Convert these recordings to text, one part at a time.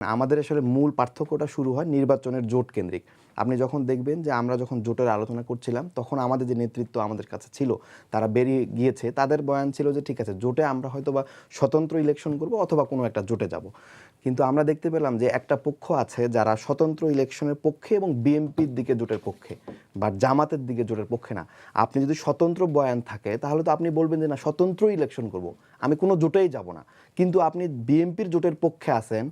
আমাদের আসলে মূল পার্থক্যটা শুরু হয় নির্বাচনের জোট কেন্দ্রিক। আপনি যখন দেখবেন যে আমরা যখন জোটের আলোচনা করছিলাম তখন আমাদের যে নেতৃত্ব আমাদের কাছে ছিল তারা বেরিয়ে গিয়েছে, তাদের বয়ান ছিল যে ঠিক আছে জোটে আমরা হয়তো বা স্বতন্ত্র ইলেকশন করব অথবা কোনো একটা জোটে যাব। কিন্তু আমরা দেখতে পেলাম যে একটা পক্ষ আছে যারা স্বতন্ত্র ইলেকশনের পক্ষে এবং বিএনপির দিকে জোটের পক্ষে বা জামাতের দিকে জোটের পক্ষে না। আপনি যদি স্বতন্ত্র বয়ান থাকে তাহলে তো আপনি বলবেন যে না স্বতন্ত্র ইলেকশন করব, আমি কোনো জোটেই যাব না। কিন্তু আপনি বিএনপির জোটের পক্ষে আছেন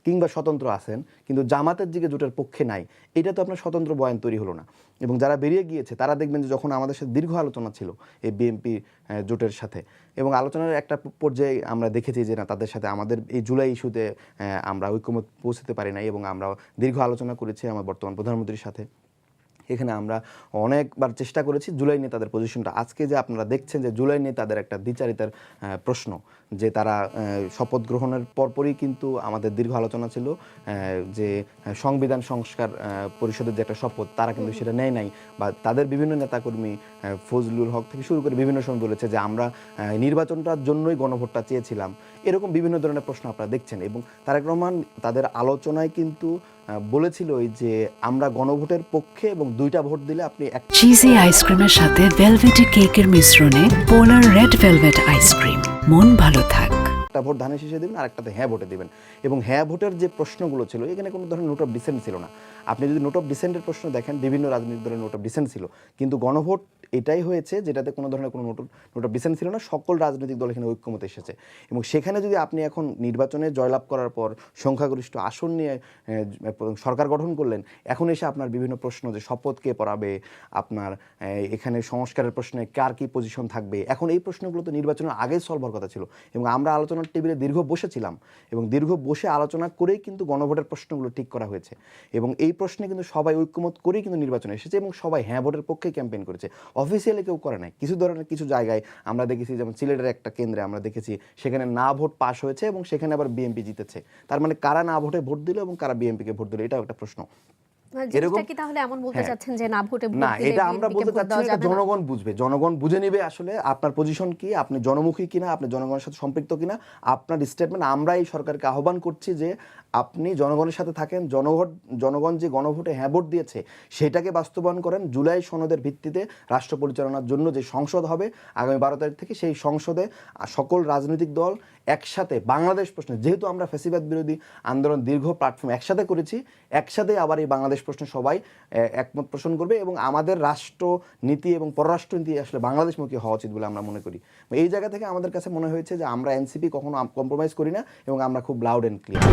কিংবা স্বতন্ত্র আছেন কিন্তু জামাতের দিকে জোটের পক্ষে নাই, এটা তো আপনার স্বতন্ত্র বয়ান তৈরি হলো না। এবং যারা বেরিয়ে গিয়েছে তারা দেখবেন যে যখন আমাদের সাথে দীর্ঘ আলোচনা ছিল এই বিএনপি জোটের সাথে, এবং আলোচনার একটা পর্যায়ে আমরা দেখেছি যে না তাদের সাথে আমাদের এই জুলাই ইস্যুতে আমরা ঐক্যমত পৌঁছতে পারি নাই, এবং আমরা দীর্ঘ আলোচনা করেছি আমার বর্তমান প্রধানমন্ত্রীর সাথে। এখানে আমরা অনেকবার চেষ্টা করেছি জুলাই নিয়ে তাদের পজিশনটা। আজকে যে আপনারা দেখছেন যে জুলাই নিয়ে তাদের একটা দ্বিচারিতার প্রশ্ন, যে তারা শপথ গ্রহণের পরপরই কিন্তু আমাদের দীর্ঘ আলোচনা ছিল যে সংবিধান সংস্কার পরিষদের যে একটা শপথ তারা কিন্তু সেটা নেয় নাই, বা তাদের বিভিন্ন নেতাকর্মী ফজলুল হক থেকে শুরু করে বিভিন্ন সময় বলেছে যে আমরা নির্বাচনটার জন্যই গণভোটটা চেয়েছিলাম। এরকম বিভিন্ন ধরনের প্রশ্ন আপনারা দেখছেন। এবং তারেক রহমান তাদের আলোচনায় কিন্তু বলেছিল যে আমরা গণভোটের পক্ষে এবং 2টা ভোট দিলে আপনি চিজি আইসক্রিমের সাথে ভেলভেটি কেকের মিশ্রণে পোলার রেড ভেলভেট আইসক্রিম, মন ভালো থাক। একটা ভোট ধানের শীষে দেবেন আর একটাতে হ্যাঁ ভোটে দেবেন। এবং হ্যাঁ ভোটের যে প্রশ্নগুলো ছিল এখানে কোনো ধরনের নোট অফ ডিসেন্ট ছিল না। আপনি যদি নোট অফ ডিসেন্টের প্রশ্ন দেখেন বিভিন্ন রাজনৈতিক দলের নোট অফ ডিসেন্ট ছিল, কিন্তু গণভোট এটাই হয়েছে যেটাতে কোনো ধরনের কোনো নোট অফ ডিসেন্ট ছিল না। সকল রাজনৈতিক দল এখানে ঐক্যমত এসেছে। এবং সেখানে যদি আপনি এখন নির্বাচনে জয়লাভ করার পর সংখ্যাগরিষ্ঠ আসন নিয়ে সরকার গঠন করলেন, এখন এসে আপনার বিভিন্ন প্রশ্ন যে শপথ কে পড়াবে, আপনার এখানে সংস্কারের প্রশ্নে কার কী পজিশন থাকবে, এখন এই প্রশ্নগুলো তো নির্বাচনের আগে সলভ হওয়ার কথা ছিল। এবং আমরা আলোচনার টেবিলে দীর্ঘ বসেছিলাম এবং দীর্ঘ বসে আলোচনা করেই কিন্তু গণভোটের প্রশ্নগুলো ঠিক করা হয়েছে। এবং এই প্রশ্নে কিন্তু সবাই ঐক্যমত করেই কিন্তু নির্বাচনে এসেছে এবং সবাই হ্যাঁ ভোটের পক্ষে ক্যাম্পেইন করেছে। অফিসিয়ালি কেউ করে নাই। কিছু ধরনের কিছু জায়গায় আমরা দেখেছি, যেমন সিলেটের একটা কেন্দ্রে আমরা দেখেছি সেখানে না ভোট পাস হয়েছে এবং সেখানে আবার বিএনপি জিতেছে। তার মানে কারা না ভোটে ভোট দিল এবং কারা বিএনপিকে ভোট দিল, এটাও একটা প্রশ্ন। এটা আমরা বলতে চাচ্ছি না, জনগণ বুঝবে, জনগণ বুঝে নেবে আসলে আপনার পজিশন কি, আপনি জনমুখী কিনা, আপনি জনগণের সাথে সম্পৃক্ত কিনা। আপনার স্টেটমেন্ট আমরা এই সরকারকে আহ্বান করছি যে আপনি জনগণের সাথে থাকেন, জনগণ যে গণভোটে হ্যাঁ ভোট দিয়েছে সেটাকে বাস্তবায়ন করেন। জুলাই সনদের ভিত্তিতে রাষ্ট্র পরিচালনার জন্য যে সংসদ হবে আগামী 12 তারিখ থেকে, সেই সংসদে সকল রাজনৈতিক দল একসাথে বাংলাদেশ প্রশ্নে, যেহেতু আমরা ফ্যাসিবাদ বিরোধী আন্দোলন দীর্ঘ প্ল্যাটফর্ম একসাথে করেছি, একসাথে আবার এই বাংলাদেশ প্রশ্নে সবাই একমত পোষণ করবে। এবং আমাদের রাষ্ট্র নীতি এবং পররাষ্ট্র নীতি আসলে বাংলাদেশমুখী হওয়া উচিত বলে আমরা মনে করি। এই জায়গা থেকে আমাদের কাছে মনে হয়েছে যে আমরা এনসিপি কখনো কম্প্রোমাইজ করি না এবং আমরা খুব লাউড অ্যান্ড ক্লিয়ার।